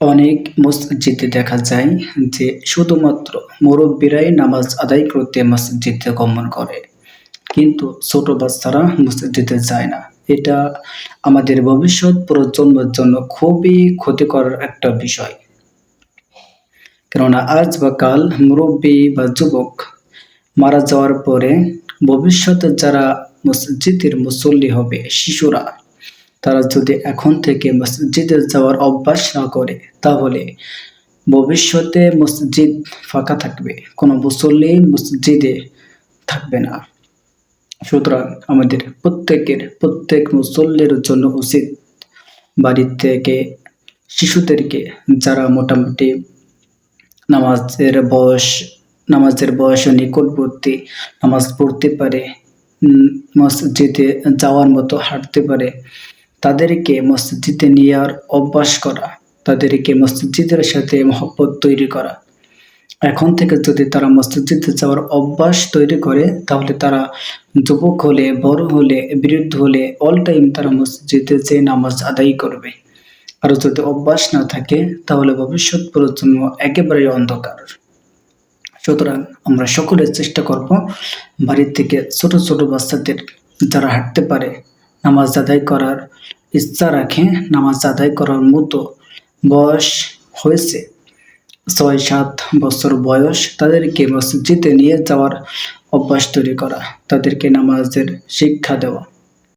অনেক মসজিদে দেখা যায় যে শুধুমাত্র মুরব্বীরাই নামাজ আদায় করতে মসজিদে গমন করে, কিন্তু ছোট বাচ্চারা মসজিদে যায় না। এটা আমাদের ভবিষ্যৎ প্রজন্মের জন্য খুবই ক্ষতিকর একটা বিষয়। কেননা আজ বা কাল মুরব্বী বা যুবক মারা যাওয়ার পরে ভবিষ্যতে যারা মসজিদের মুসল্লি হবে, শিশুরা, তারা যদি এখন থেকে মসজিদে যাওয়ার অভ্যাস না করে, তাহলে ভবিষ্যতে মসজিদ ফাঁকা থাকবে, কোনো মুসল্লি মসজিদে থাকবে না। সুতরাং আমাদের প্রত্যেক মুসল্লির জন্য উচিত বাড়ি থেকে শিশুদেরকে, যারা মোটামুটি নামাজের বয়স নিকটবর্তী, নামাজ পড়তে পারে, মসজিদে যাওয়ার মতো হাঁটতে পারে, তাদেরকে মসজিদে নেওয়ার অভ্যাস করা, তাদেরকে মসজিদের সাথে মহব্বত তৈরি করা। এখন থেকে যদি তারা মসজিদে যাওয়ার অভ্যাস তৈরি করে, তাহলে তারা যুবক হলে, বড় হলে, বৃদ্ধ হলে অল টাইম তারা মসজিদে যে নামাজ আদায় করবে। আর যদি অভ্যাস না থাকে, তাহলে ভবিষ্যৎ প্রজন্ম একেবারেই অন্ধকার। সুতরাং আমরা সকলে চেষ্টা করব বাড়ির থেকে ছোট ছোট বাচ্চাদের, যারা হাঁটতে পারে, নামাজ আদায় করার ইচ্ছা রাখে, নামাজ আদায় করার মতো বয়স হয়েছে, ৬-৭ বছর বয়স, তাদেরকে মসজিদে নিয়ে যাওয়ার অভ্যাস তৈরি করা, তাদেরকে নামাজের শিক্ষা দেওয়া।